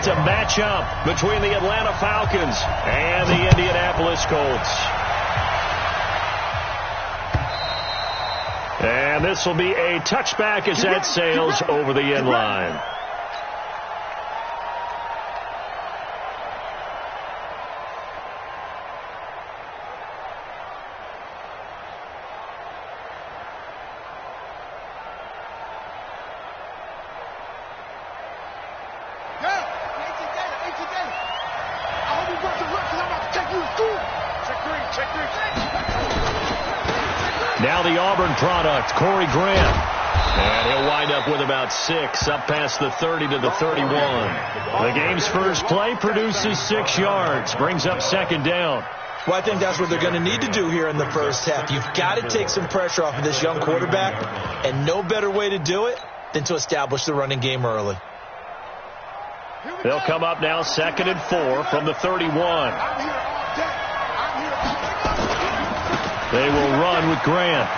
It's a matchup between the Atlanta Falcons and the Indianapolis Colts. And this will be a touchback as that sails over the end line. Now the Auburn product, Corey Grant. And he'll wind up with about 6, up past the 30 to the 31. The game's first play produces 6 yards, brings up second down. Well, I think that's what they're going to need to do here in the first half. You've got to take some pressure off of this young quarterback, and no better way to do it than to establish the running game early. They'll come up now 2nd and 4 from the 31. They will run with Grant.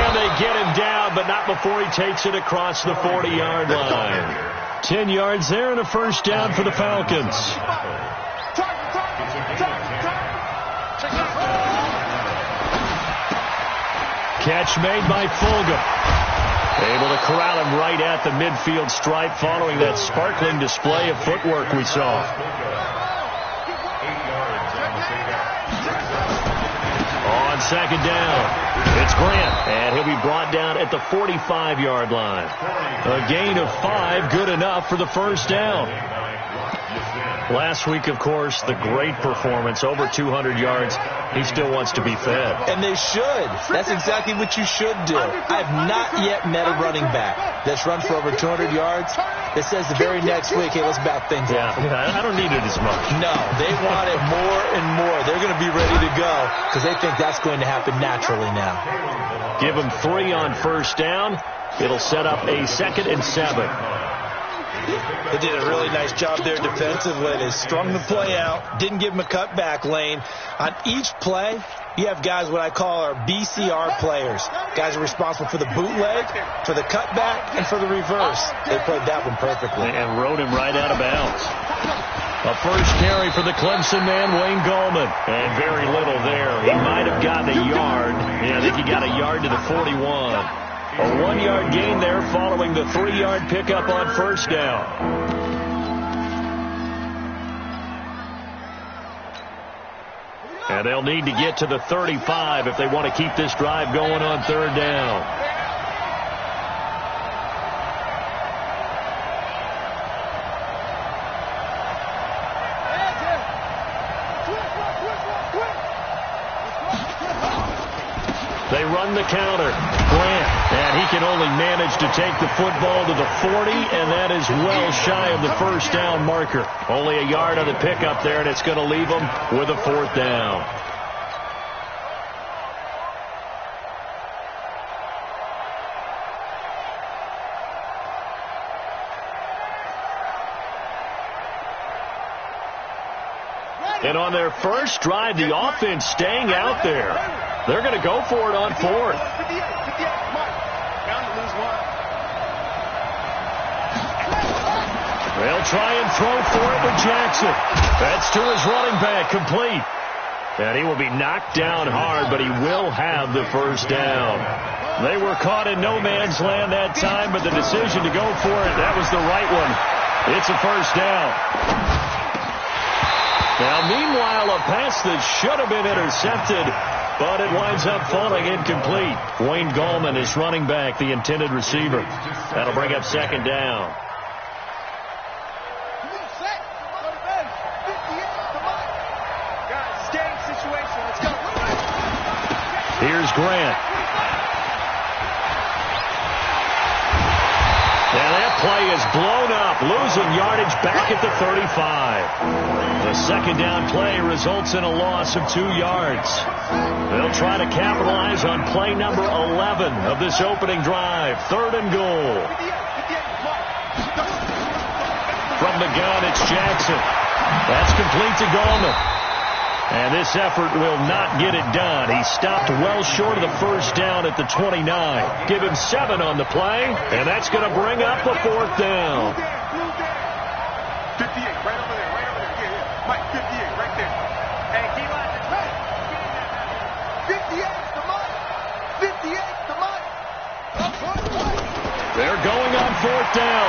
And they get him down, but not before he takes it across the 40-yard line. 10 yards there and a first down for the Falcons. Catch made by Fulgham. Able to corral him right at the midfield stripe following that sparkling display of footwork we saw. On second down, it's Grant, and he'll be brought down at the 45-yard line. A gain of 5, good enough for the first down. Last week, of course, the great performance, over 200 yards. He still wants to be fed. And they should. That's exactly what you should do. I've not yet met a running back that's run for over 200 yards that says the very next week, hey, let's back things up. Yeah, I don't need it as much. No, they want it more and more. They're going to be ready to go because they think that's going to happen naturally now. Give them 3 on first down. It'll set up a 2nd and 7. They did a really nice job there defensively. They strung the play out, didn't give him a cutback lane. On each play, you have guys what I call our BCR players. Guys are responsible for the bootleg, for the cutback, and for the reverse. They played that one perfectly. And rode him right out of bounds. A first carry for the Clemson man, Wayne Gallman. And very little there. He might have gotten a yard. Yeah, I think he got a yard to the 41. A 1-yard gain there following the 3-yard pickup on first down. And they'll need to get to the 35 if they want to keep this drive going on third down. They run the counter. Grant, and he can only manage to take the football to the 40, and that is well shy of the first down marker. Only a yard on the pickup there, and it's going to leave them with a 4th down. And on their first drive, the offense staying out there. They're going to go for it on 4th. They'll try and throw for it with Jackson. That's to his running back, complete. And he will be knocked down hard, but he will have the first down. They were caught in no man's land that time, but the decision to go for it, that was the right one. It's a first down. Now, meanwhile, a pass that should have been intercepted, but it winds up falling incomplete. Wayne Gallman is running back, the intended receiver. That'll bring up second down. Here's Grant. And that play is blown up, losing yardage back at the 35. The second down play results in a loss of 2 yards. They'll try to capitalize on play number 11 of this opening drive. 3rd and goal. From the gun, it's Jackson. That's complete to Gallman. And this effort will not get it done. He stopped well short of the first down at the 29. Give him 7 on the play, and that's going to bring up a 4th down.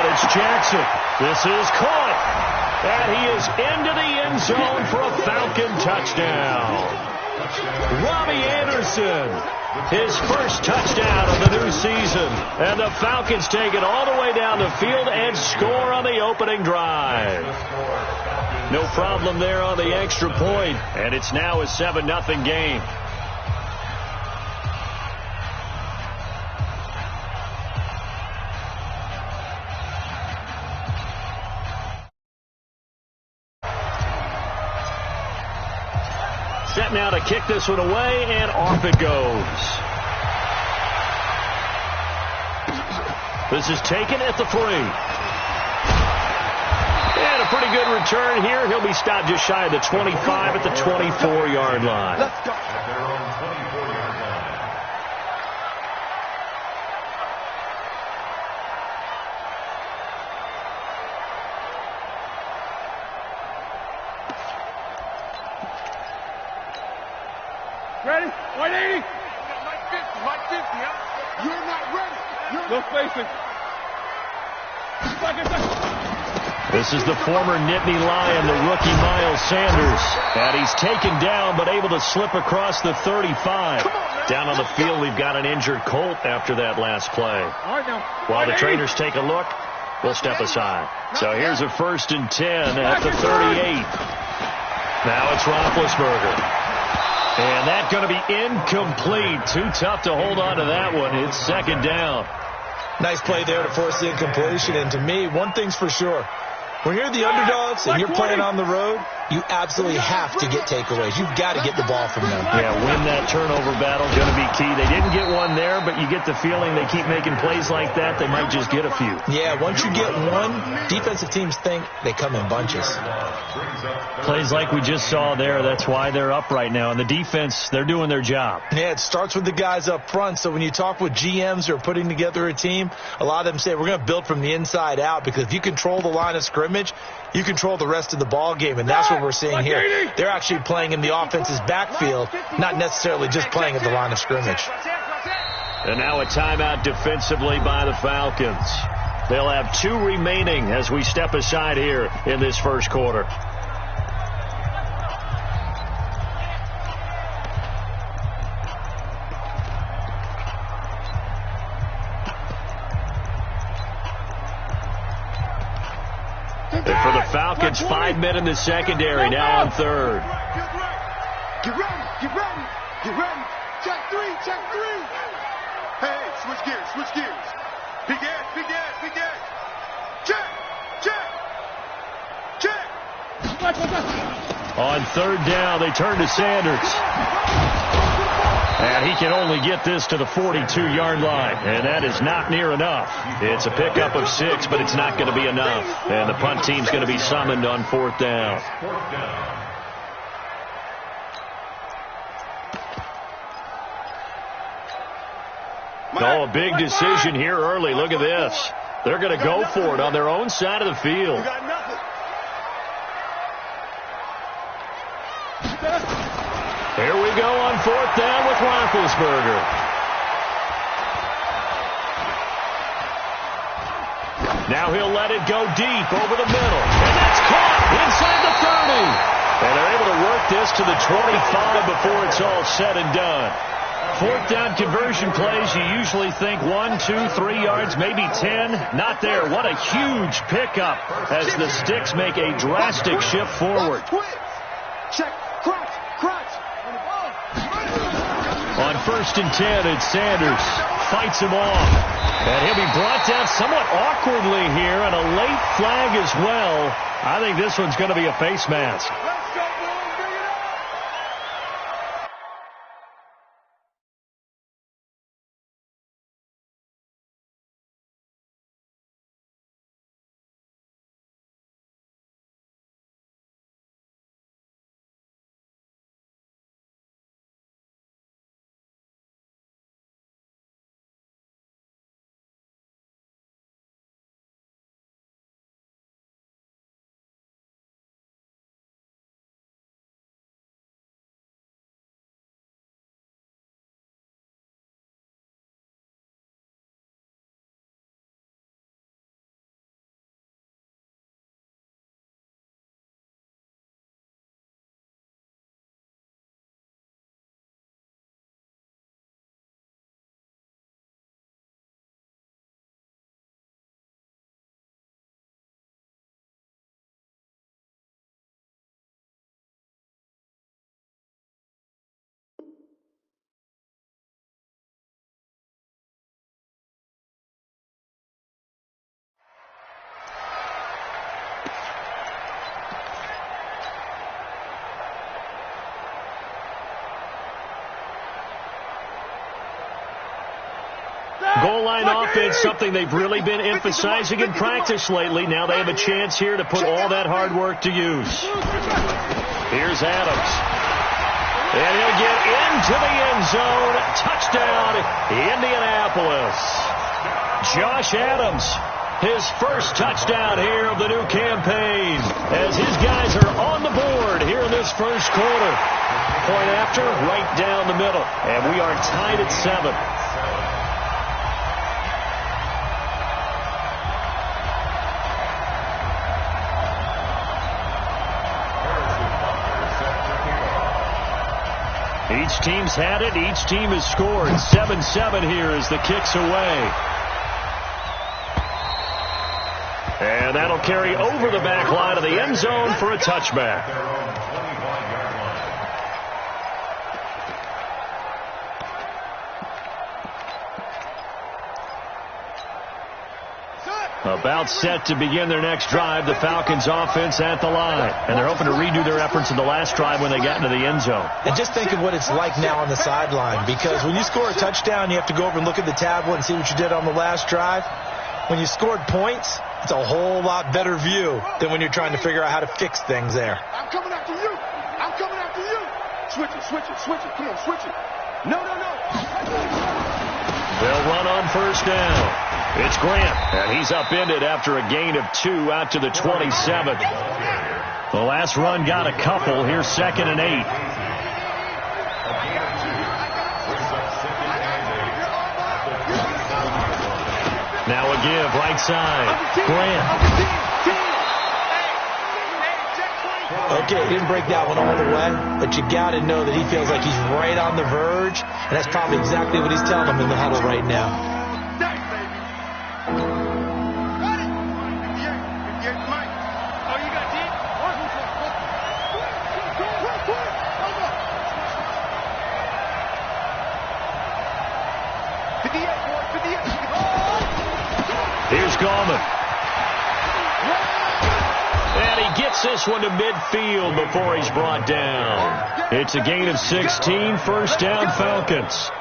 and it's Jackson. This is caught. And he is into the end zone for a Falcon touchdown. Robbie Anderson, his first touchdown of the new season. And the Falcons take it all the way down the field and score on the opening drive. No problem there on the extra point, and it's now a 7-0 game. Set now to kick this one away, and off it goes. This is taken at the 3. And a pretty good return here. He'll be stopped just shy of the 25 at the 24-yard line. Let's go. Ready? 180. Mike 50, huh? You're not ready. No spacing. This is the former Nittany Lion, the rookie Miles Sanders. And he's taken down but able to slip across the 35. Down on the field, we've got an injured Colt after that last play. While the trainers take a look, we'll step aside. So here's a 1st and 10 at the 38. Now it's Roethlisberger. And that's going to be incomplete. Too tough to hold on to that one. It's 2nd down. Nice play there to force the incompletion. And to me, one thing's for sure. When you're the underdogs and you're playing on the road, you absolutely have to get takeaways. You've got to get the ball from them. Yeah, win that turnover battle, going to be key. They didn't get one there, but you get the feeling they keep making plays like that, they might just get a few. Yeah, once you get one, defensive teams think they come in bunches. Plays like we just saw there, that's why they're up right now. And the defense, they're doing their job. Yeah, it starts with the guys up front. So when you talk with GMs who are putting together a team, a lot of them say we're going to build from the inside out, because if you control the line of scrimmage, you control the rest of the ball game, and that's what we're seeing here. They're actually playing in the offense's backfield, not necessarily just playing at the line of scrimmage. And now a timeout defensively by the Falcons. They'll have 2 remaining as we step aside here in this first quarter. And for the Falcons, 5 men in the secondary, now on 3rd. Get ready, get ready, get ready. Check 3, check 3. Hey, switch gears. Big ass. Check. On 3rd down, they turn to Sanders. And he can only get this to the 42-yard line, and that is not near enough. It's a pickup of 6, but it's not going to be enough. And the punt team's going to be summoned on 4th down. Oh, a big decision here early. Look at this. They're going to go for it on their own side of the field. Here we go on 4th down with Roethlisberger. Now he'll let it go deep over the middle. And that's caught inside the 30. And they're able to work this to the 25 before it's all said and done. 4th down conversion plays, you usually think 1, 2, 3 yards, maybe 10. Not there. What a huge pickup as the Sticks make a drastic shift forward. Check, crunch. On 1st and 10, it's Sanders. Fights him off. And he'll be brought down somewhat awkwardly here, and a late flag as well. I think this one's going to be a face mask. offense, something they've really been emphasizing in practice lately. Now they have a chance here to put all that hard work to use. Here's Adams. And he'll get into the end zone. Touchdown, Indianapolis. Josh Adams, his first touchdown here of the new campaign, as his guys are on the board here in this first quarter. Point after, right down the middle. And we are tied at 7. Each team's had it. Each team has scored. 7-7 here as the kick's away. And that'll carry over the back line of the end zone for a touchback. About set to begin their next drive, the Falcons offense at the line. And they're hoping to redo their efforts in the last drive when they got into the end zone. And just think of what it's like now on the sideline, because when you score a touchdown, you have to go over and look at the tablet and see what you did on the last drive. When you scored points, it's a whole lot better view than when you're trying to figure out how to fix things there. I'm coming after you. I'm coming after you. Switch it, switch it, switch it. Come on, switch it. No, no, no. They'll run on first down. It's Grant, and he's upended after a gain of 2 out to the 27. The last run got a couple. Here's 2nd and 8. Now a give, right side. Grant. Okay, he didn't break that one all the way, but you got to know that he feels like he's right on the verge, and that's probably exactly what he's telling them in the huddle right now. Here's Gallman. And he gets this one to midfield before he's brought down. It's a gain of 16, first down Falcons.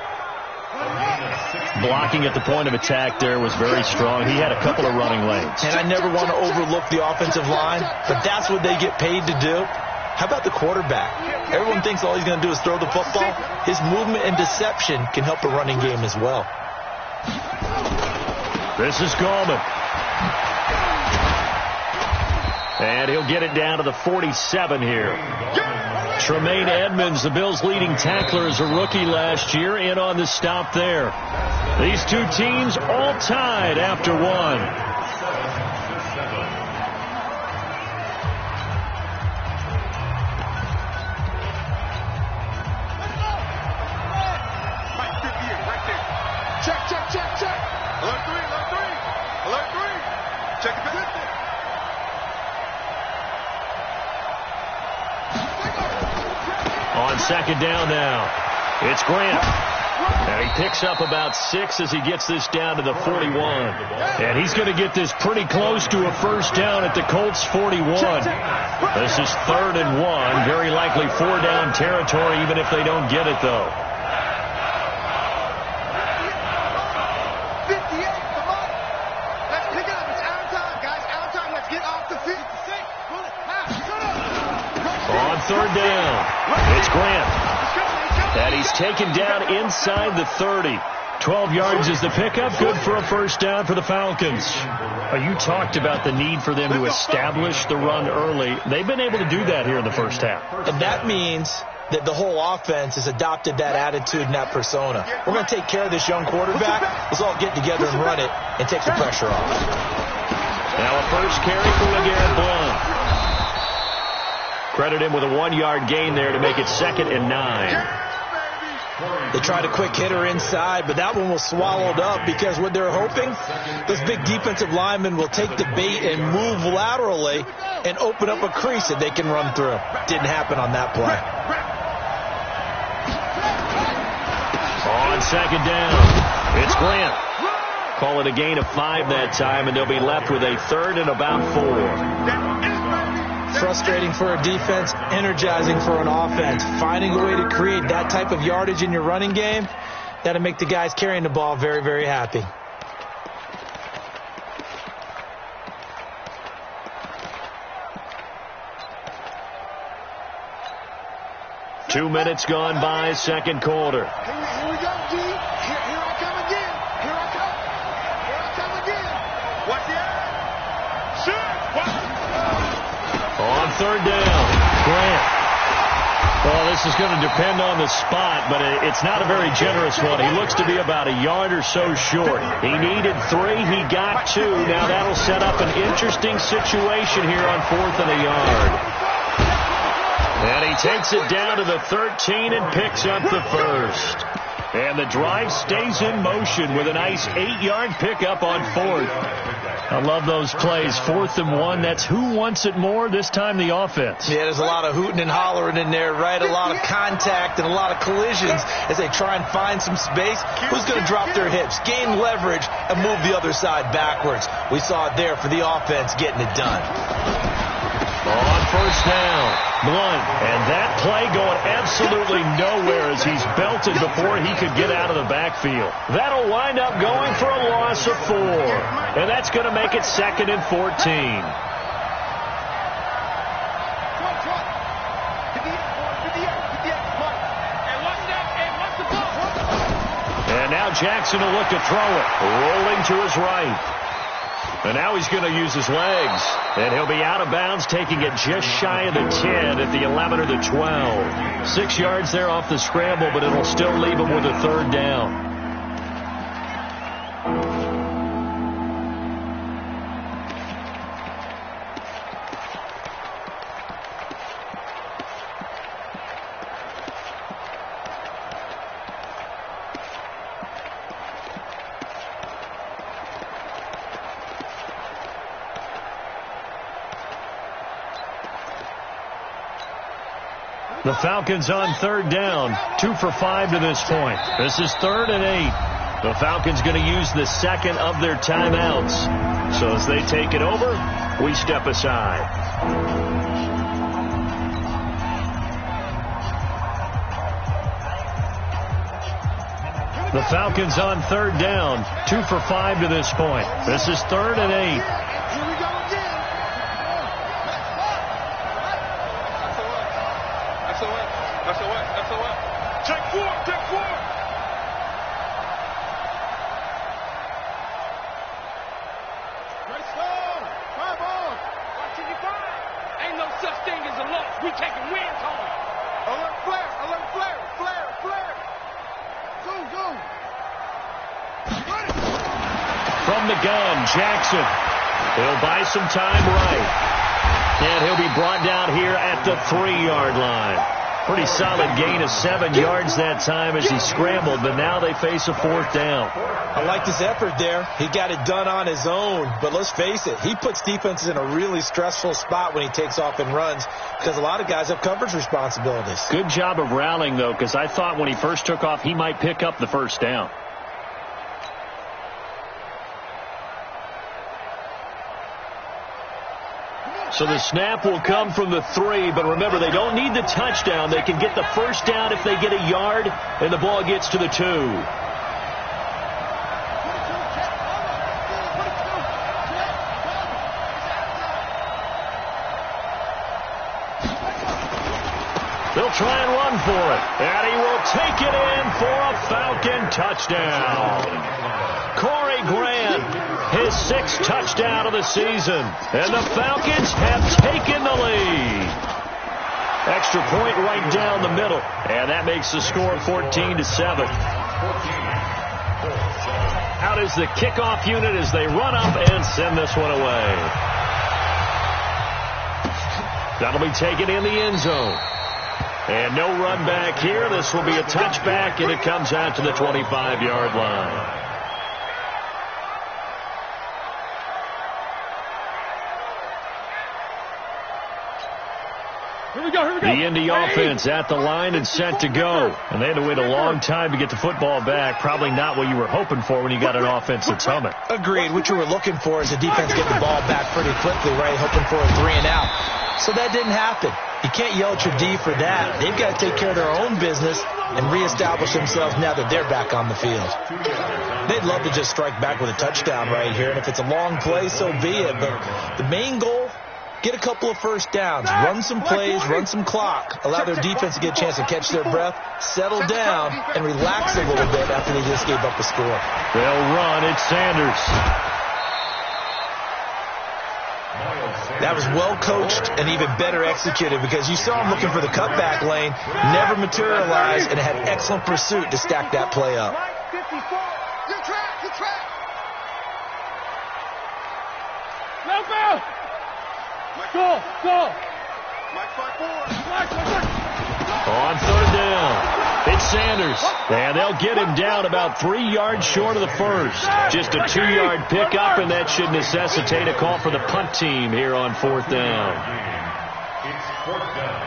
Blocking at the point of attack there was very strong. He had a couple of running lanes. And I never want to overlook the offensive line, but that's what they get paid to do. How about the quarterback? Everyone thinks all he's going to do is throw the football. His movement and deception can help a running game as well. This is Gallman. And he'll get it down to the 47 here. Tremaine Edmonds, the Bills' leading tackler, as a rookie last year, in on the stop there. These two teams all tied after one. On second down now, it's Grant. And he picks up about 6 as he gets this down to the 41. And he's going to get this pretty close to a first down at the Colts 41. This is 3rd and 1. Very likely 4-down territory, even if they don't get it, though. 58, come on. Let's pick it up. It's out of time, guys. Out of time. Let's get off the field. On 3rd down, it's Grant. And he's taken down inside the 30. 12 yards is the pickup. Good for a first down for the Falcons. You talked about the need for them to establish the run early. They've been able to do that here in the first half. And that means that the whole offense has adopted that attitude and that persona. We're going to take care of this young quarterback. Let's all get together and run it and take the pressure off. Now a first carry for LeGarrette Blount. Credit him with a 1-yard gain there to make it 2nd and 9. They tried a quick hitter inside, but that one was swallowed up because what they're hoping, those big defensive linemen will take the bait and move laterally and open up a crease that they can run through. Didn't happen on that play. On second down, it's Grant. Call it a gain of 5 that time, and they'll be left with a 3rd and about 4. Frustrating for a defense, energizing for an offense. Finding a way to create that type of yardage in your running game, that'll make the guys carrying the ball very, very happy. 2 minutes gone by, second quarter. Here we go, G. Here I come again. Here I come. Here I come again. Watch the eye. Shoot. On third down, Grant. Well, this is going to depend on the spot, but it's not a very generous one. He looks to be about a yard or so short. He needed 3. He got 2. Now that'll set up an interesting situation here on 4th and a yard. And he takes it down to the 13 and picks up the first. And the drive stays in motion with a nice 8-yard pickup on 4th. I love those plays. 4th and 1. That's who wants it more, this time the offense. Yeah, there's a lot of hooting and hollering in there, right? A lot of contact and a lot of collisions as they try and find some space. Who's going to drop their hips, gain leverage, and move the other side backwards? We saw it there for the offense getting it done. On first down, Blunt. And that play going absolutely nowhere as he's belted before he could get out of the backfield. That'll wind up going for a loss of 4. And that's going to make it 2nd and 14. And now Jackson will look to throw it. Rolling to his right. And now he's going to use his legs. And he'll be out of bounds, taking it just shy of the 10 at the 11 or the 12. 6 yards there off the scramble, but it'll still leave him with a third down. The Falcons on third down, 2 for 5 to this point. This is 3rd and 8. The Falcons going to use the second of their timeouts. So as they take it over, we step aside. The Falcons on third down, 2 for 5 to this point. This is 3rd and 8. Check 4. Ain't no such thing as a loss. We taking wins home. Alert flare. Go. From the gun, Jackson. He'll buy some time right. And he'll be brought down here at the 3-yard line. Pretty solid gain of 7 yards that time as he scrambled, but now they face a 4th down. I like his effort there. He got it done on his own, but let's face it, he puts defenses in a really stressful spot when he takes off and runs because a lot of guys have coverage responsibilities. Good job of rallying, though, because I thought when he first took off, he might pick up the first down. So the snap will come from the 3, but remember, they don't need the touchdown. They can get the first down if they get a yard, and the ball gets to the 2. They'll try and run for it, and he will take it in for a Falcon touchdown. Corey Grant, his 6th touchdown of the season, and the Falcons have taken the lead. Extra point right down the middle, and that makes the score 14-7. Out is the kickoff unit as they run up and send this one away. That'll be taken in the end zone. And no run back here. This will be a touchback, and it comes out to the 25-yard line. Here we go. The Indy offense at the line and set to go. And they had to wait a long time to get the football back. Probably not what you were hoping for when you got an offense that's humming. Agreed. What you were looking for is the defense get the ball back pretty quickly, right? Hoping for a 3 and out. So that didn't happen. You can't yell at your D for that. They've got to take care of their own business and reestablish themselves now that they're back on the field. They'd love to just strike back with a touchdown right here. And if it's a long play, so be it. But the main goal get a couple of first downs, run some plays, run some clock, allow their defense to get a chance to catch their breath, settle down, and relax a little bit after they just gave up a score. They'll run. It's Sanders. That was well coached and even better executed because you saw him looking for the cutback lane, never materialized, and had excellent pursuit to stack that play up. Good track, good track. Go. Mike 5-4. On third down, it's Sanders. And they'll get him down about 3 yards short of the first. Just a 2-yard pickup, and that should necessitate a call for the punt team here on fourth down. It's fourth down.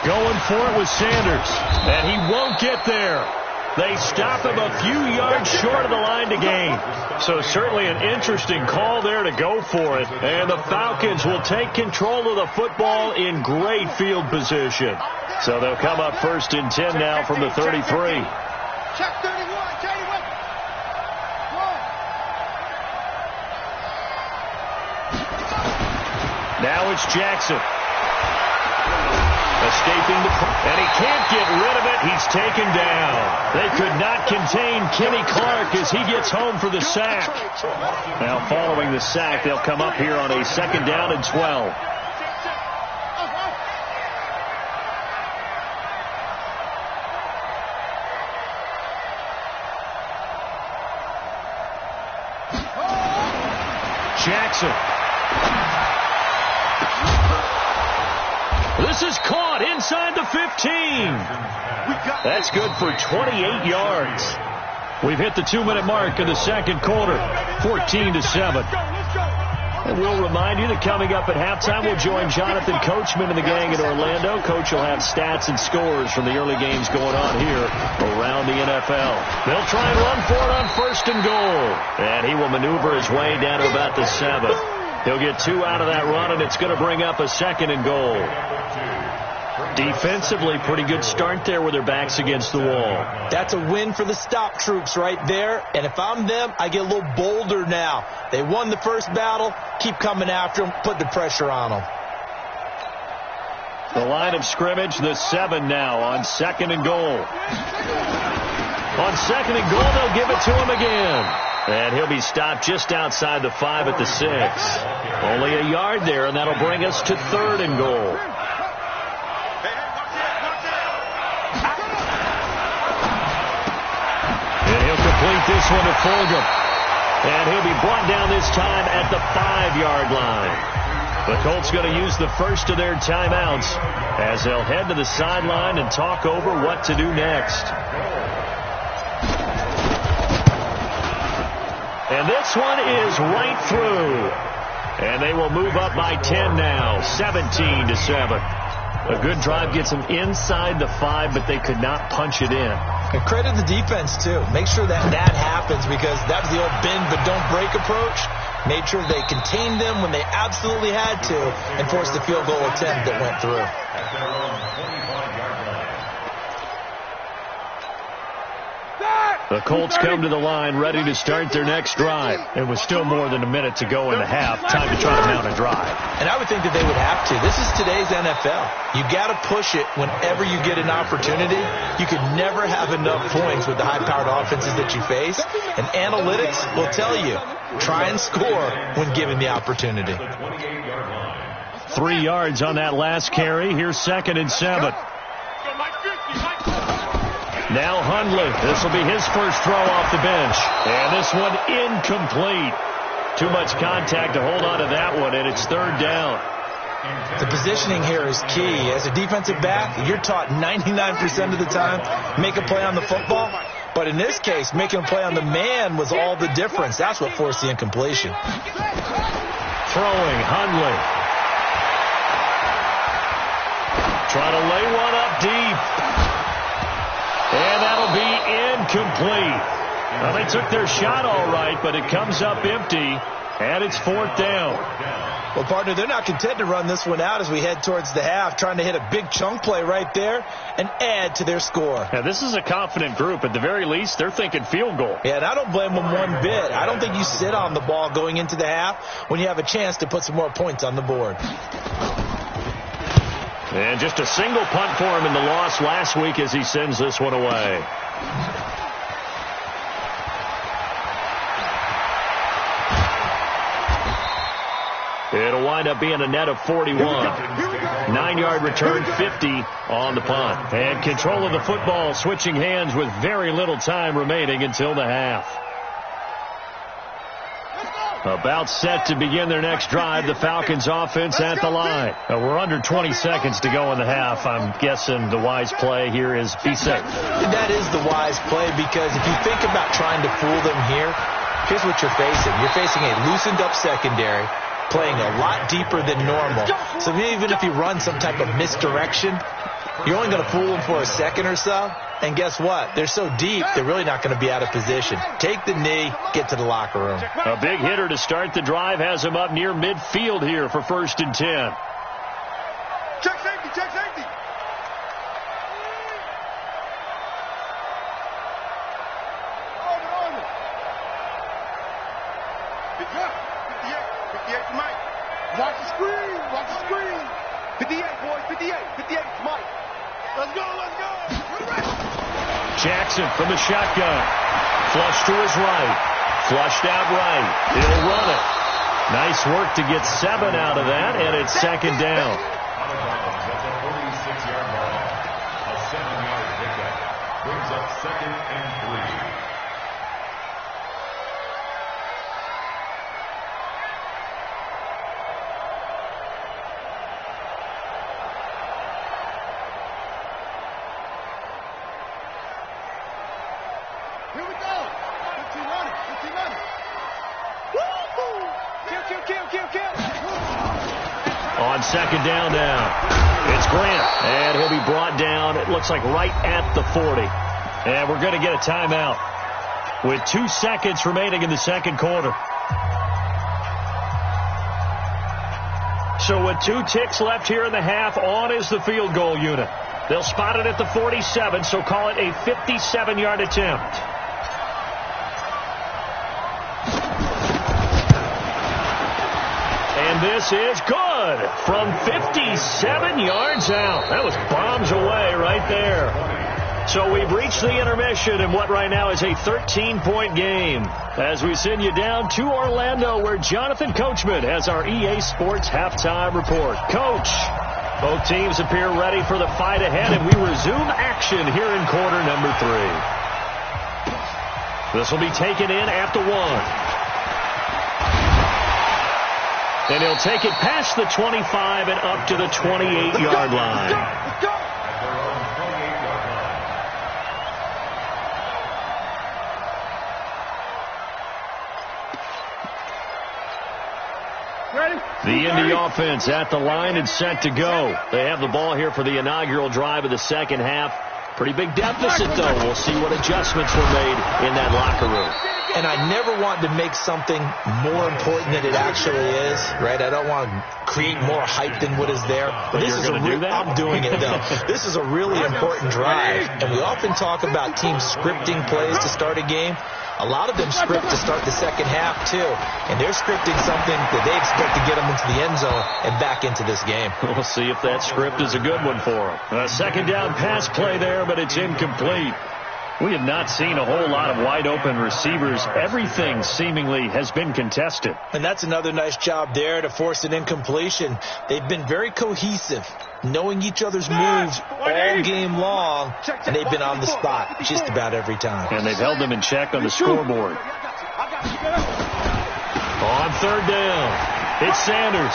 Going for it with Sanders, and he won't get there. They stop him a few yards short of the line to gain. So certainly an interesting call there to go for it. And the Falcons will take control of the football in great field position. So they'll come up first and 10 now from the 33. Check 31, Now it's Jackson. Escaping and he can't get rid of it. He's taken down. They could not contain Kenny Clark as he gets home for the sack. Now following the sack, they'll come up here on a second down and 12. Jackson. This is caught inside the 15. That's good for 28 yards. We've hit the 2-minute mark of the second quarter, 14-7. And we'll remind you that coming up at halftime, we'll join Jonathan Coachman and the gang in Orlando. Coach will have stats and scores from the early games going on here around the NFL. They'll try and run for it on first and goal. And he will maneuver his way down to about the 7. He'll get 2 out of that run, and it's going to bring up a second and goal. Defensively, pretty good start there with their backs against the wall. That's a win for the stop troops right there. And if I'm them, I get a little bolder now. They won the first battle. Keep coming after them. Put the pressure on them. The line of scrimmage, the 7 now on second and goal. On second and goal, they'll give it to him again. And he'll be stopped just outside the 5 at the 6. Only a yard there, and that'll bring us to third and goal. And he'll complete this one to Fulgham. And he'll be brought down this time at the 5-yard line. The Colts going to use the first of their timeouts as they'll head to the sideline and talk over what to do next. And this one is right through. And they will move up by 10 now, 17-7. A good drive gets them inside the 5, but they could not punch it in. And credit the defense, too. Make sure that happens because that was the old bend but don't break approach. Made sure they contained them when they absolutely had to and forced the field goal attempt that went through. The Colts come to the line ready to start their next drive. And with still more than a minute to go in the half, time to try to mount a drive. And I would think that they would have to. This is today's NFL. You got to push it whenever you get an opportunity. You could never have enough points with the high-powered offenses that you face. And analytics will tell you, try and score when given the opportunity. 3 yards on that last carry. Here's second and 7. Now Hundley. This will be his first throw off the bench. And this one incomplete. Too much contact to hold on to that one, and it's third down. The positioning here is key. As a defensive back, you're taught 99% of the time, make a play on the football. But in this case, making a play on the man was all the difference. That's what forced the incompletion. Throwing, Hundley. Trying to lay one up deep. And that'll be incomplete. Well, they took their shot all right, but it comes up empty. And it's 4th down. Well, partner, they're not content to run this one out as we head towards the half, trying to hit a big chunk play right there and add to their score. Now, this is a confident group. At the very least, they're thinking field goal. Yeah, and I don't blame them one bit. I don't think you sit on the ball going into the half when you have a chance to put some more points on the board. And just a single punt for him in the loss last week as he sends this one away. It'll wind up being a net of 41. 9-yard return, 50 on the punt. And control of the football switching hands with very little time remaining until the half. About set to begin their next drive, the Falcons offense at the line. We're under 20 seconds to go in the half. I'm guessing the wise play here is be safe. That is the wise play, because if you think about trying to fool them here, here's what you're facing. You're facing a loosened up secondary, playing a lot deeper than normal. So even if you run some type of misdirection, you're only going to fool them for a second or so. And guess what? They're so deep, they're really not going to be out of position. Take the knee, get to the locker room. A big hitter to start the drive has him up near midfield here for 1st and 10. Check safety, check safety. Over. 58 to Mike. Watch the screen, watch the screen. 58, boys, 58 to Mike. Let's go. Jackson from the shotgun. Flush to his right. Flushed out right. He'll run it. Nice work to get 7 out of that, and it's 2nd down. Out of bounds at the 46-yard line. A 7-yard pickup brings up 2nd and 3. On 2nd down now, it's Grant, and he'll be brought down, it looks like right at the 40. And we're going to get a timeout with 2 seconds remaining in the 2nd quarter. So with 2 ticks left here in the half, on is the field goal unit. They'll spot it at the 47, so call it a 57-yard attempt. And this is good from 57 yards out. That was bombs away right there. So we've reached the intermission in what right now is a 13-point game as we send you down to Orlando, where Jonathan Coachman has our EA Sports halftime report. Coach, both teams appear ready for the fight ahead, and we resume action here in quarter number 3. This will be taken in at the 1. And he'll take it past the 25 and up to the 28-yard line. At their own 28-yard line. The Indy offense at the line and set to go. They have the ball here for the inaugural drive of the 2nd half. Pretty big deficit, though. We'll see what adjustments were made in that locker room. And I never want to make something more important than it actually is, right? I don't want to create more hype than what is there. But this is I'm doing it, though. This is a really important drive. And we often talk about teams scripting plays to start a game. A lot of them script to start the 2nd half, too. And they're scripting something that they expect to get them into the end zone and back into this game. We'll see if that script is a good one for them. A 2nd down pass play there, but it's incomplete. We have not seen a whole lot of wide-open receivers. Everything seemingly has been contested. And that's another nice job there to force an incompletion. They've been very cohesive, knowing each other's moves all game long, and they've been on the spot just about every time. And they've held them in check on the scoreboard. On 3rd down, it's Sanders.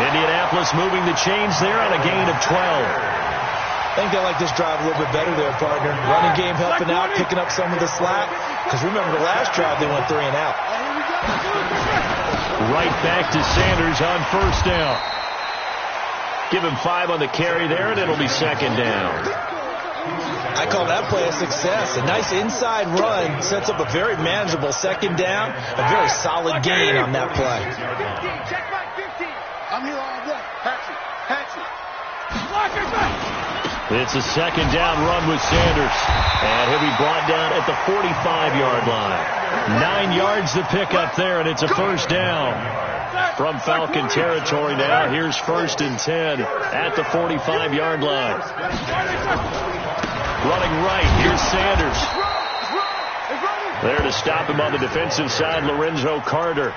Indianapolis moving the chains there on a gain of 12. I think they like this drive a little bit better there, partner. Running game helping out, picking up some of the slack. Because remember, the last drive they went 3 and out. Right back to Sanders on 1st down. Give him 5 on the carry there, and it'll be 2nd down. I call that play a success. A nice inside run sets up a very manageable second down, a very solid gain on that play. I'm here all day. Hatchet. It's a second down run with Sanders. And he'll be brought down at the 45-yard line. 9 yards to pick up there, and it's a first down. From Falcon territory now, here's 1st and 10 at the 45-yard line. Running right, here's Sanders. There to stop him on the defensive side, Lorenzo Carter.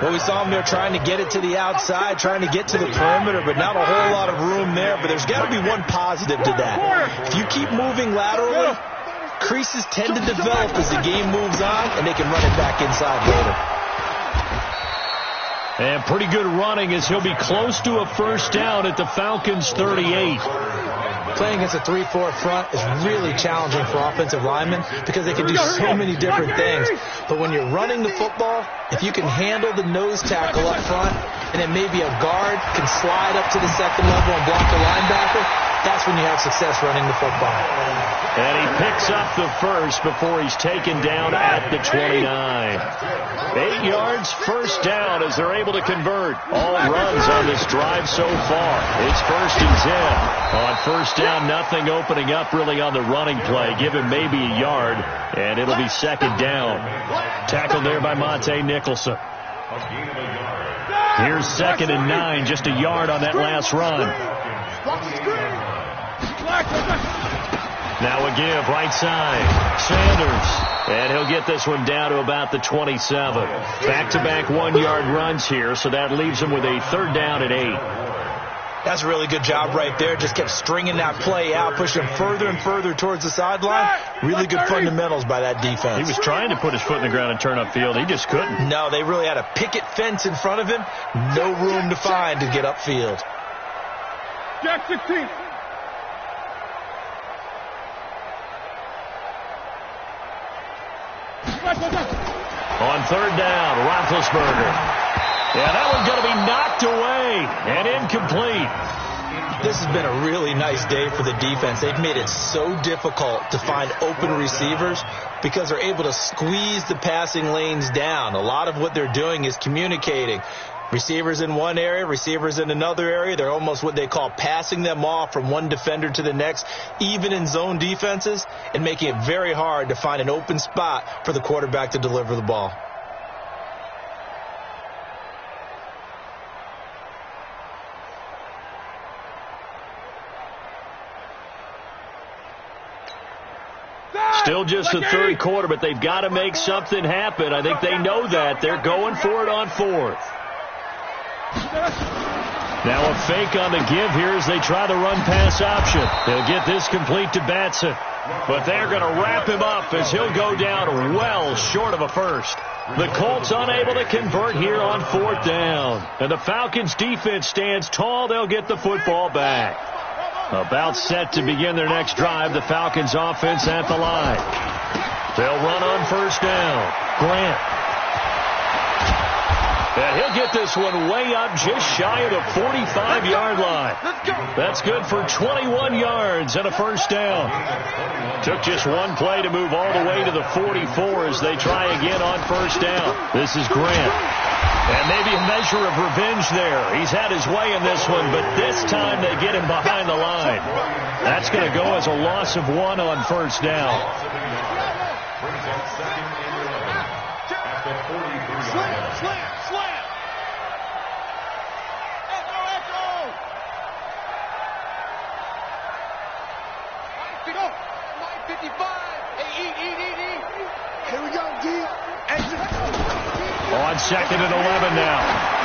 Well, we saw him there trying to get it to the outside, trying to get to the perimeter, but not a whole lot of room there. But there's got to be one positive to that. If you keep moving laterally, creases tend to develop as the game moves on, and they can run it back inside later. And pretty good running as he'll be close to a first down at the Falcons' 38. Playing against a 3-4 front is really challenging for offensive linemen because they can do so many different things. But when you're running the football, if you can handle the nose tackle up front, and then maybe a guard can slide up to the second level and block the linebacker, that's when you have success running the football. And he picks up the first before he's taken down at the 29. 8 yards, first down as they're able to convert. All runs on this drive so far. It's 1st and 10. On first down, nothing opening up really on the running play. Give him maybe a yard, and it'll be second down. Tackled there by Monte Nicholson. Here's 2nd and 9, just a yard on that last run. Now a give, right side. Sanders. And he'll get this one down to about the 27. Back-to-back 1-yard runs here, so that leaves him with a 3rd down at 8. That's a really good job right there. Just kept stringing that play out, pushing him further and further towards the sideline. Really good fundamentals by that defense. He was trying to put his foot in the ground and turn upfield. He just couldn't. No, they really had a picket fence in front of him. No room to find to get upfield. Jack 16. On 3rd down, Roethlisberger. Yeah, that one's going to be knocked away and incomplete. This has been a really nice day for the defense. They've made it so difficult to find open receivers because they're able to squeeze the passing lanes down. A lot of what they're doing is communicating. Receivers in one area, receivers in another area. They're almost what they call passing them off from one defender to the next, even in zone defenses, and making it very hard to find an open spot for the quarterback to deliver the ball. Still just the 3rd quarter, but they've got to make something happen. I think they know that. They're going for it on 4th. Now a fake on the give here as they try the run-pass option. They'll get this complete to Batson. But they're going to wrap him up as he'll go down well short of a first. The Colts unable to convert here on 4th down. And the Falcons defense stands tall. They'll get the football back. About set to begin their next drive, the Falcons offense at the line. They'll run on 1st down. Grant. And he'll get this one way up just shy of the 45-yard line. That's good for 21 yards and a first down. Took just one play to move all the way to the 44 as they try again on 1st down. This is Grant. And maybe a measure of revenge there. He's had his way in this one, but this time they get him behind the line. That's going to go as a loss of 1 on 1st down. Slam. Echo. 55. Hey, Here we go, D. On 2nd and 11 now.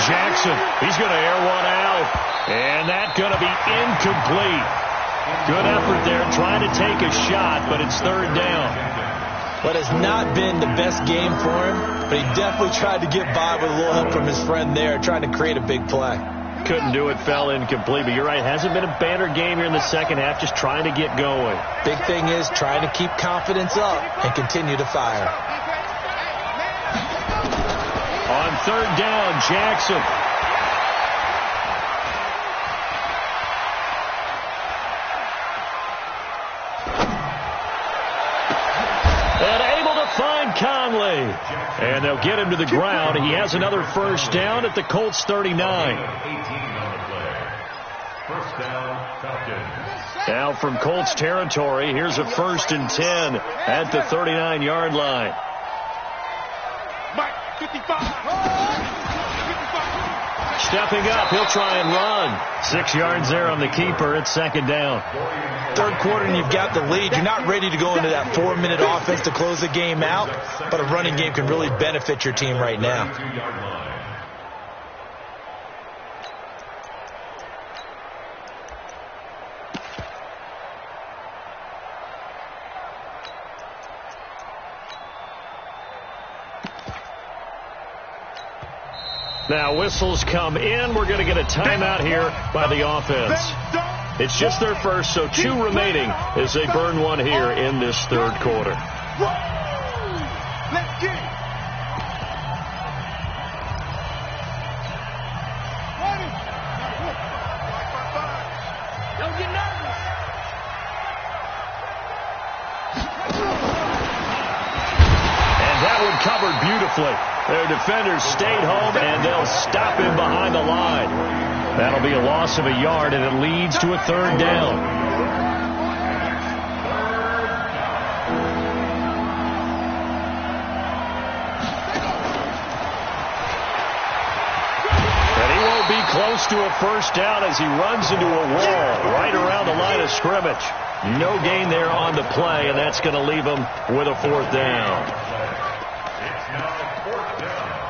Jackson, he's going to air one out. And that's going to be incomplete. Good effort there trying to take a shot, but it's 3rd down. What has not been the best game for him, but he definitely tried to get by with a little help from his friend there, trying to create a big play. Couldn't do it, fell incomplete, but you're right, hasn't been a banner game here in the second half, just trying to get going. Big thing is trying to keep confidence up and continue to fire. On 3rd down, Jackson. And they'll get him to the ground. He has another first down at the Colts 39. 18 on the play. First down, Falcons. Now from Colts territory, here's a 1st and 10 at the 39-yard line. Mike, 55. Stepping up, he'll try and run. 6 yards there on the keeper. It's 2nd down. Third quarter and you've got the lead. You're not ready to go into that 4-minute offense to close the game out, but a running game can really benefit your team right now. 2-yard line. Now whistles come in. We're going to get a timeout here by the offense. It's just their first, so 2 remaining as they burn one here in this 3rd quarter. Let's get it. Don't get nervous. And that one covered beautifully. Their defenders stayed home, and they'll stop him behind the line. That'll be a loss of a yard, and it leads to a 3rd down. And he won't be close to a first down as he runs into a wall right around the line of scrimmage. No gain there on the play, and that's going to leave him with a 4th down. It's now 4th down.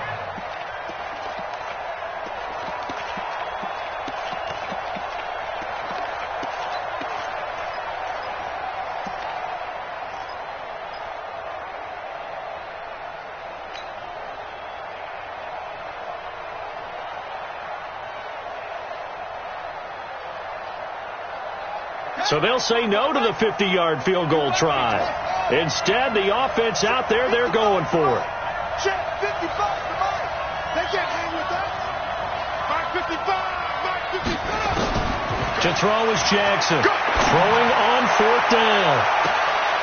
So they'll say no to the 50-yard field goal try. Instead, the offense out there, they're going for it. Check 55 to Mike. They can't hang with that. Mike 55. Mike 55. To throw is Jackson. Throwing on 4th down.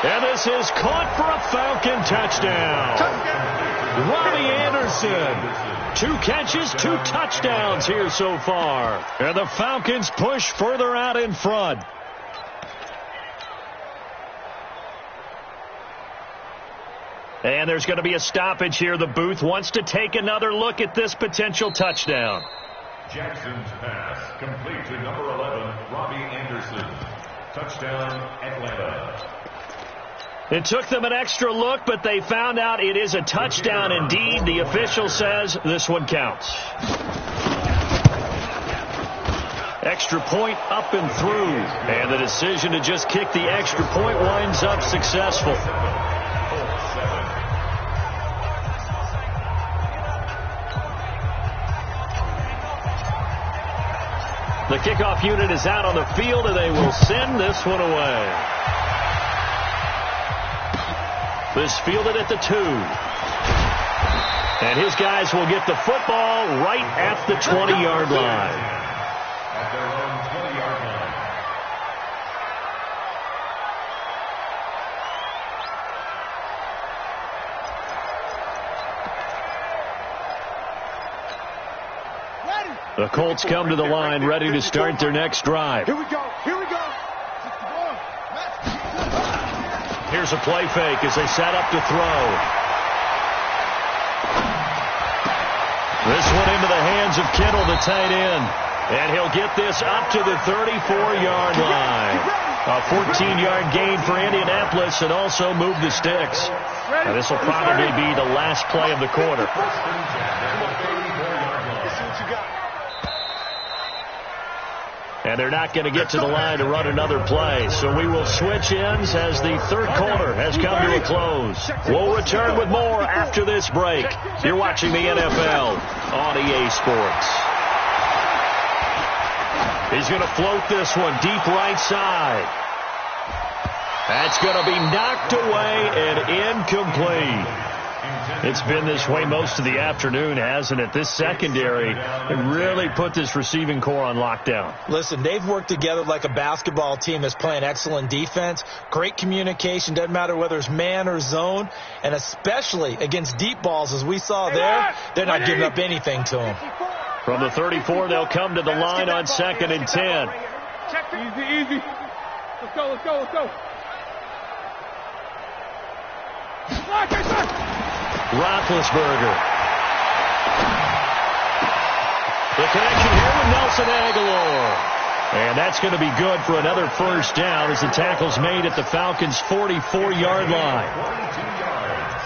And this is caught for a Falcon touchdown. Robbie Anderson. 2 catches, 2 touchdowns here so far. And the Falcons push further out in front. And there's going to be a stoppage here. The booth wants to take another look at this potential touchdown. Jackson's pass complete to number 11, Robbie Anderson. Touchdown, Atlanta. It took them an extra look, but they found out it is a touchdown indeed. The official says this one counts. Extra point up and through. And the decision to just kick the extra point winds up successful. The kickoff unit is out on the field, and they will send this one away. This fielded at the 2. And his guys will get the football right at the 20-yard line. At their own 20-yard line. The Colts come to the line ready to start their next drive. Here we go. Here we go. Here's a play fake as they set up to throw. This one into the hands of Kittle, the tight end. And he'll get this up to the 34-yard line. A 14-yard gain for Indianapolis and also move the sticks. Now, this will probably be the last play of the quarter. And they're not going to get to the line to run another play. So we will switch ends as the 3rd quarter has come to a close. We'll return with more after this break. You're watching the NFL on EA Sports. He's going to float this one deep right side. That's going to be knocked away and incomplete. It's been this way most of the afternoon, hasn't it? This secondary really put this receiving core on lockdown. Listen, they've worked together like a basketball team that's playing excellent defense. Great communication, doesn't matter whether it's man or zone, and especially against deep balls, as we saw there, they're not giving up anything to them. From the 34, they'll come to the line on 2nd and 10. Easy. Let's go. Roethlisberger. The connection here with Nelson Aguilar. And that's going to be good for another first down as the tackle's made at the Falcons' 44-yard line. 42 yards.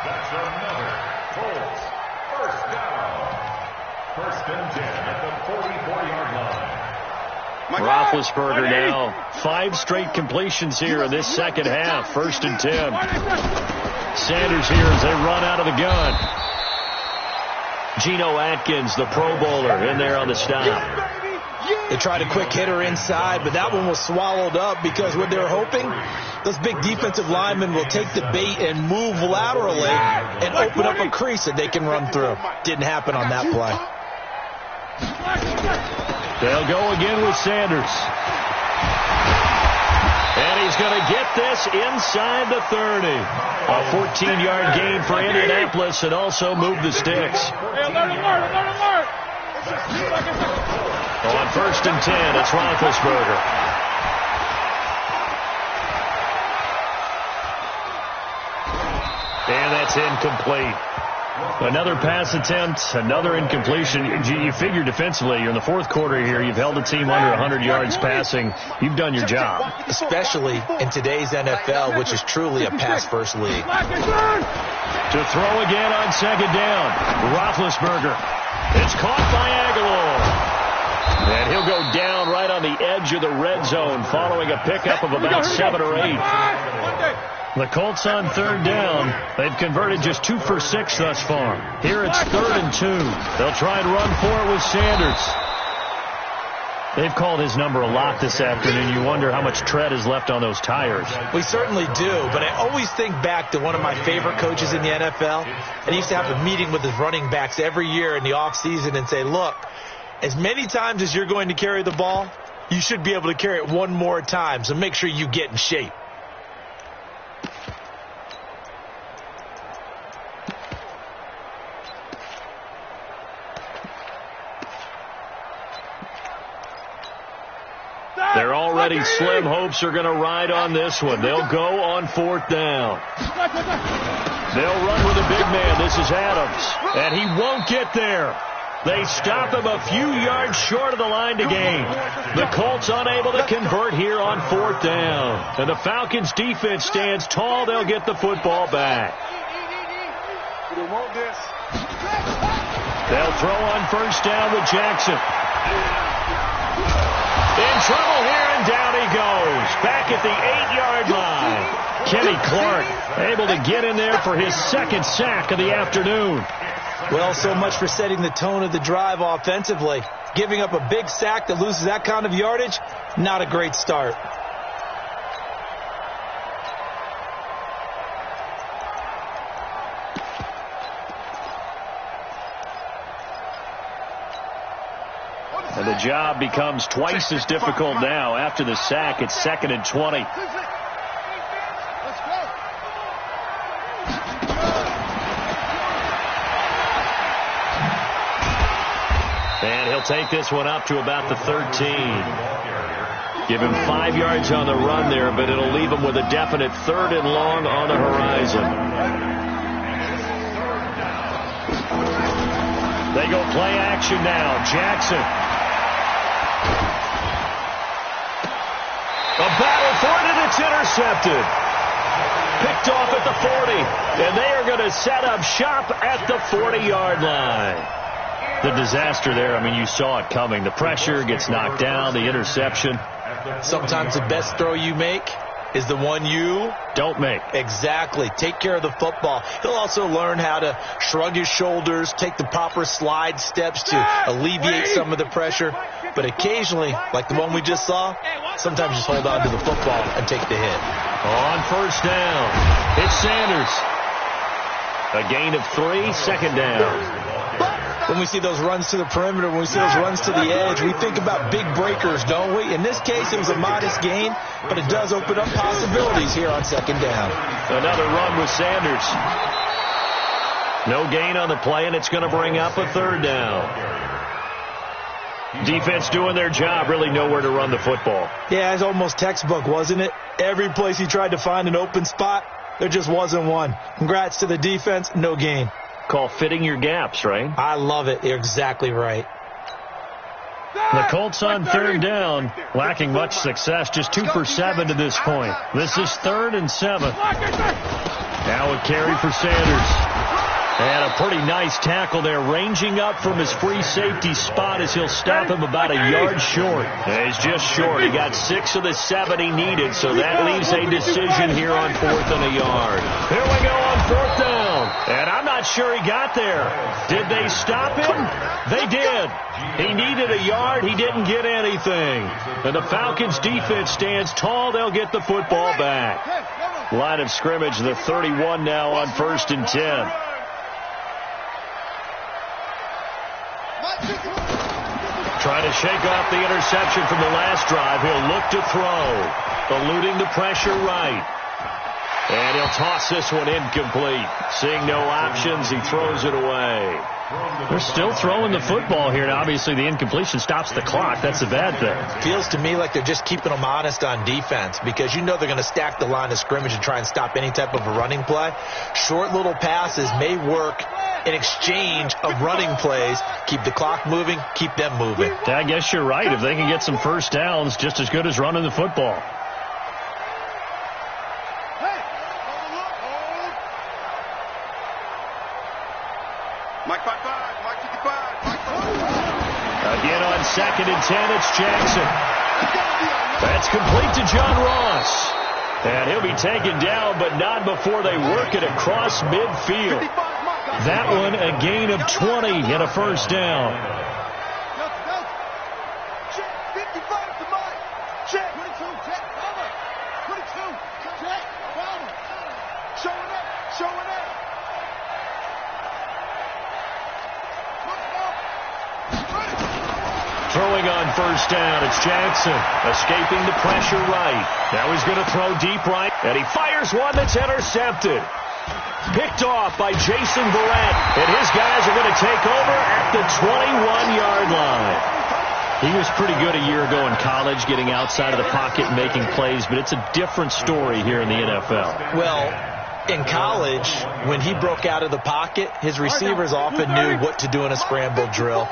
That's another Colts first down. 1st and 10 at the 44-yard line. Roethlisberger now 5 straight completions here in this second half. 1st and 10. Sanders here as they run out of the gun. Geno Atkins, the Pro Bowler, in there on the stop. They tried a quick hitter inside, but that one was swallowed up because what they're hoping, those big defensive linemen will take the bait and move laterally and open up a crease that they can run through. Didn't happen on that play. They'll go again with Sanders. And he's going to get this inside the 30. A 14-yard gain for Indianapolis and also move the sticks. Alert. On 1st and 10, it's Roethlisberger. And that's incomplete. Another pass attempt, another incompletion. You figure defensively, you're in the 4th quarter here. You've held the team under 100 yards passing. You've done your job. Especially in today's NFL, which is truly a pass-first league. To throw again on 2nd down. Roethlisberger. It's caught by Aguilar. And he'll go down right on the edge of the red zone following a pickup of about 7 or 8. The Colts on 3rd down. They've converted just 2 for 6 thus far. Here it's 3rd and 2. They'll try and run for it with Sanders. They've called his number a lot this afternoon. You wonder how much tread is left on those tires. We certainly do, but I always think back to one of my favorite coaches in the NFL. And he used to have a meeting with his running backs every year in the offseason and say, look, as many times as you're going to carry the ball, you should be able to carry it one more time, so make sure you get in shape. They're already slim hopes are going to ride on this one. They'll go on 4th down. They'll run with a big man. This is Adams. And he won't get there. They stop him a few yards short of the line to gain. The Colts unable to convert here on 4th down. And the Falcons defense stands tall. They'll get the football back. They'll throw on 1st down with Jackson. In trouble here, and down he goes. Back at the 8-yard line. Kenny Clark able to get in there for his 2nd sack of the afternoon. Well, so much for setting the tone of the drive offensively. Giving up a big sack that loses that kind of yardage, not a great start. And the job becomes twice as difficult now. After the sack, it's 2nd and 20. And he'll take this one up to about the 13. Give him 5 yards on the run there, but it'll leave him with a definite 3rd and long on the horizon. They go play action now. Jackson. A battle for it, and it's intercepted. Picked off at the 40, and they are going to set up shop at the 40-yard line. The disaster there, I mean, you saw it coming. The pressure gets knocked down, the interception. Sometimes the best throw you make is the one you don't make. Exactly. Take care of the football. He'll also learn how to shrug his shoulders, take the proper slide steps to alleviate some of the pressure. But occasionally, like the one we just saw, sometimes just hold on to the football and take the hit. On 1st down, it's Sanders. A gain of 3, second down. When we see those runs to the perimeter, when we see those runs to the edge, we think about big breakers, don't we? In this case, it was a modest gain, but it does open up possibilities here on second down. Another run with Sanders. No gain on the play, and it's going to bring up a third down. Defense doing their job, really nowhere to run the football. Yeah, it's almost textbook, wasn't it? Every place he tried to find an open spot, there just wasn't one. Congrats to the defense, no gain. Call fitting your gaps, right? I love it. You're exactly right. The Colts on third down, lacking much success, just 2 for 7 to this point. This is 3rd and 7. Now a carry for Sanders. And a pretty nice tackle there, ranging up from his free safety spot as he'll stop him about a yard short. And he's just short. He got 6 of the 7 he needed, so that leaves a decision here on 4th and a yard. Here we go on 4th down. And I'm not sure he got there. Did they stop him? They did. He needed a yard. He didn't get anything. And the Falcons defense stands tall. They'll get the football back. Line of scrimmage, the 31 now on 1st and 10. Trying to shake off the interception from the last drive. He'll look to throw. Eluding the pressure right. And he'll toss this one incomplete. Seeing no options, he throws it away. They're still throwing the football here. Now, obviously, the incompletion stops the clock. That's a bad thing. Feels to me like they're just keeping them honest on defense because you know they're going to stack the line of scrimmage and try and stop any type of a running play. Short little passes may work in exchange of running plays. Keep the clock moving, keep them moving. I guess you're right. If they can get some first downs, just as good as running the football. Again on 2nd and 10, it's Jackson. That's complete to John Ross. And he'll be taken down, but not before they work it across midfield. That one a gain of 20 and a first down. Throwing on first down, it's Jackson, escaping the pressure right. Now he's going to throw deep right, and he fires one that's intercepted. Picked off by Jason Verrett, and his guys are going to take over at the 21-yard line. He was pretty good a year ago in college, getting outside of the pocket and making plays, but it's a different story here in the NFL. Well, in college, when he broke out of the pocket, his receivers often knew what to do in a scramble drill.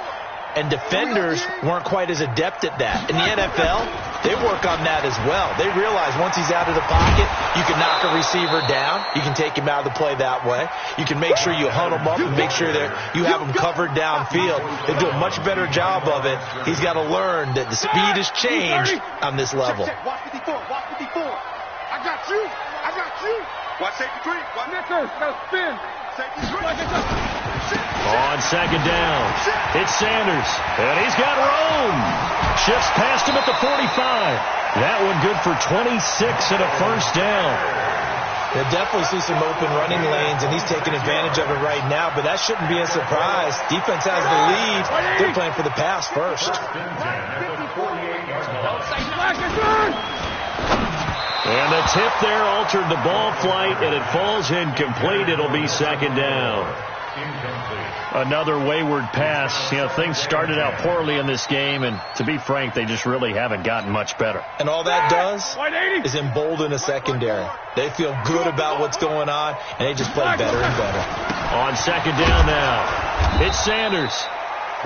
And defenders weren't quite as adept at that. In the NFL, they work on that as well. They realize once he's out of the pocket, you can knock a receiver down. You can take him out of the play that way. You can make sure you hunt him up and make sure that you have him covered downfield. They do a much better job of it. He's got to learn that the speed has changed on this level. Watch 54. Watch 54. I got you. I got you. Watch safety 3. Watch Nichols. Got to spin. Safety 3. On second down, it's Sanders, and he's got room. Shifts past him at the 45. That one good for 26 and a first down. They'll definitely see some open running lanes, and he's taking advantage of it right now, but that shouldn't be a surprise. Defense has the lead. They're playing for the pass first. And the tip there altered the ball flight, and it falls incomplete. It'll be second down. Another wayward pass. You know, things started out poorly in this game, and to be frank, they just really haven't gotten much better. And all that does is embolden a secondary. They feel good about what's going on, and they just play better and better. On second down now, it's Sanders.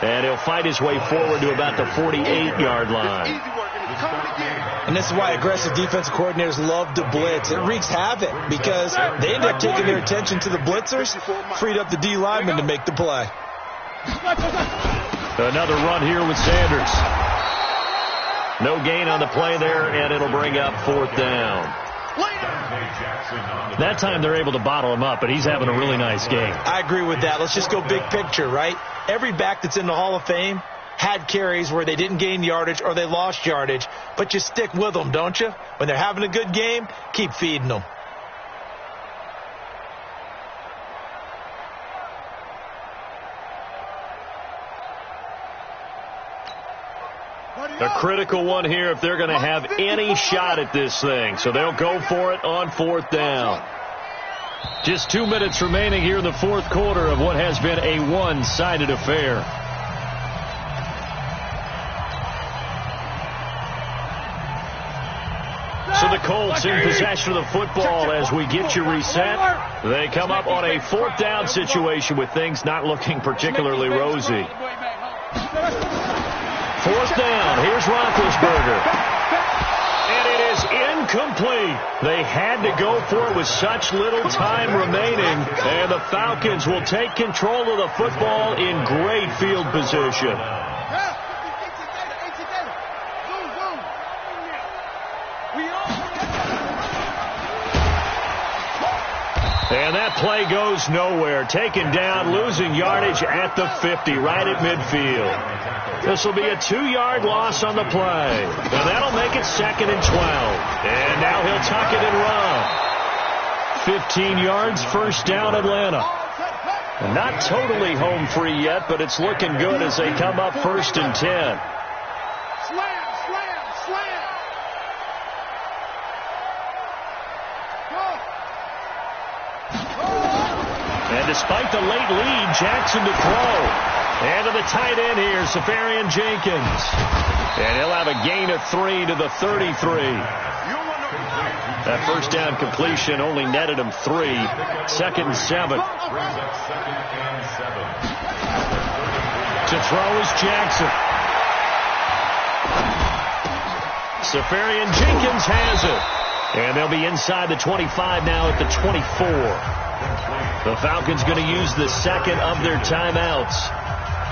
And he'll fight his way forward to about the 48-yard line. And this is why aggressive defensive coordinators love to blitz. It wreaks havoc because they end up taking their attention to the blitzers, freed up the D lineman to make the play. Another run here with Sanders. No gain on the play there, and it'll bring up fourth down. That time they're able to bottle him up, but he's having a really nice game. I agree with that. Let's just go big picture, right? Every back that's in the Hall of Fame had carries where they didn't gain yardage or they lost yardage, but you stick with them, don't you? When they're having a good game, keep feeding them. A critical one here if they're going to have any shot at this thing. So they'll go for it on 4th down. Just 2 minutes remaining here in the 4th quarter of what has been a one-sided affair. So the Colts in possession of the football as we get you reset. They come up on a 4th down situation with things not looking particularly rosy. 4th down. Here's Roethlisberger. And it is incomplete. They had to go for it with such little time remaining. And the Falcons will take control of the football in great field position. And that play goes nowhere. Taken down, losing yardage at the 50, right at midfield. This will be a 2-yard loss on the play. And that'll make it 2nd and 12. And now he'll tuck it and run. 15 yards, 1st down, Atlanta. Not totally home free yet, but it's looking good as they come up 1st and 10. And despite the late lead, Jackson to throw. And to the tight end here, Safarian Jenkins. And he'll have a gain of 3 to the 33. That 1st down completion only netted him 3. 2nd and 7. To throw is Jackson. Safarian Jenkins has it. And they'll be inside the 25 now at the 24. The Falcons going to use the 2nd of their timeouts.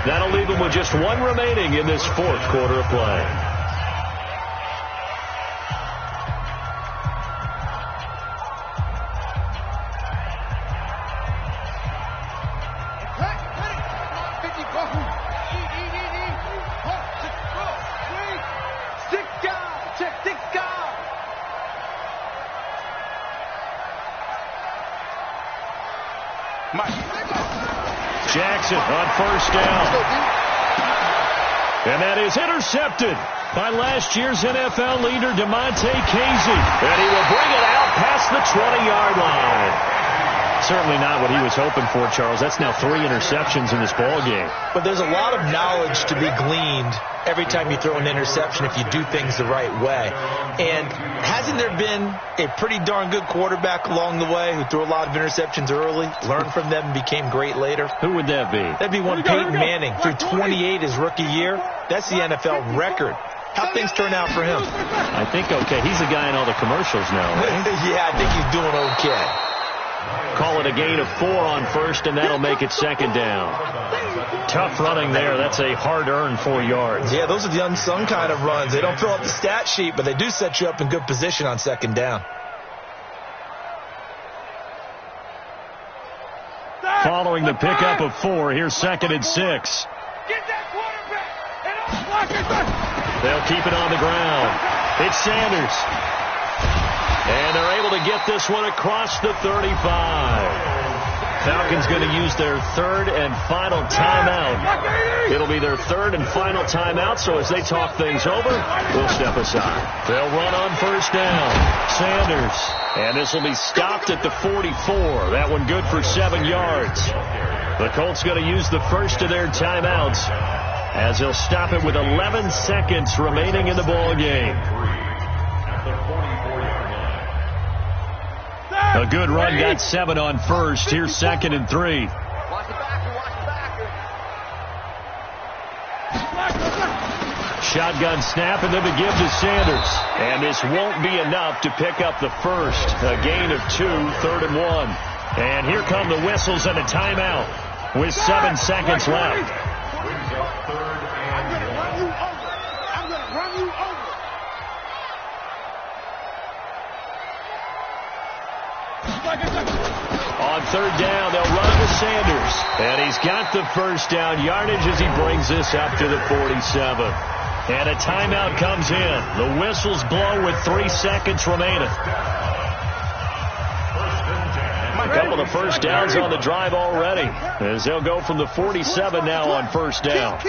That'll leave them with just 1 remaining in this 4th quarter of play. Jackson on 1st down. And that is intercepted by last year's NFL leader, DeMonte Casey. And he will bring it out past the 20-yard line. Certainly not what he was hoping for, Charles. That's now 3 interceptions in this ball game. But there's a lot of knowledge to be gleaned every time you throw an interception if you do things the right way. And hasn't there been a pretty darn good quarterback along the way who threw a lot of interceptions early, learned from them, and became great later? Who would that be? That'd be one Peyton Manning. Threw 28 his rookie year. That's the NFL record. How'd things turn out for him? I think okay. He's a guy in all the commercials now, right? Yeah, I think he's doing okay. Call it a gain of 4 on 1st, and that'll make it 2nd down. Tough running there. That's a hard-earned 4 yards. Yeah, those are the unsung kind of runs. They don't fill up the stat sheet, but they do set you up in good position on 2nd down. Following the pickup of 4, here's 2nd and 6. Get that quarterback and They'll keep it on the ground. It's Sanders. And they're able to get this one across the 35. Falcons going to use their 3rd and final timeout. It'll be their 3rd and final timeout, so as they talk things over, we'll step aside. They'll run on 1st down. Sanders. And this will be stopped at the 44. That one good for 7 yards. The Colts going to use the first of their timeouts as they'll stop it with 11 seconds remaining in the ball game. A good run, got 7 on 1st. Here's 2nd and 3. Shotgun snap, and then the give to Sanders. And this won't be enough to pick up the first. A gain of 2, 3rd and 1. And here come the whistles and a timeout with 7 seconds left. On 3rd down, they'll run it with Sanders. And he's got the first down yardage as he brings this up to the 47. And a timeout comes in. The whistles blow with 3 seconds remaining. A couple of first downs on the drive already, as they'll go from the 47 now on 1st down.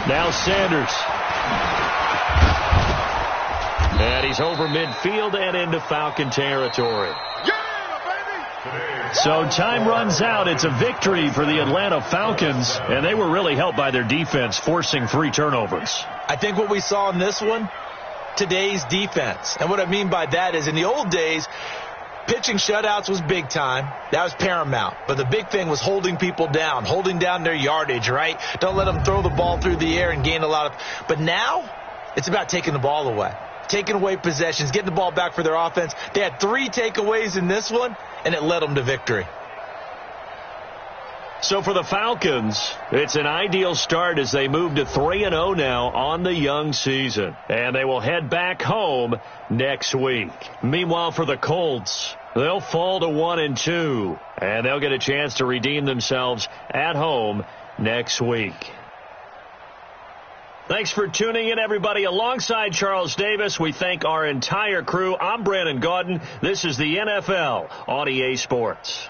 Now Sanders. And he's over midfield and into Falcon territory. So time runs out. It's a victory for the Atlanta Falcons, and they were really helped by their defense, forcing 3 turnovers. I think what we saw in this one, today's defense. And what I mean by that is in the old days, pitching shutouts was big time. That was paramount. But the big thing was holding people down, holding down their yardage, right? Don't let them throw the ball through the air and gain a lot of... But now, it's about taking the ball away. Taking away possessions, getting the ball back for their offense. They had 3 takeaways in this one, and it led them to victory. So for the Falcons, it's an ideal start as they move to 3-0 now on the young season. And they will head back home next week. Meanwhile, for the Colts, they'll fall to 1-2. And they'll get a chance to redeem themselves at home next week. Thanks for tuning in, everybody. Alongside Charles Davis, we thank our entire crew. I'm Brandon Gaudin. This is the NFL on EA Sports.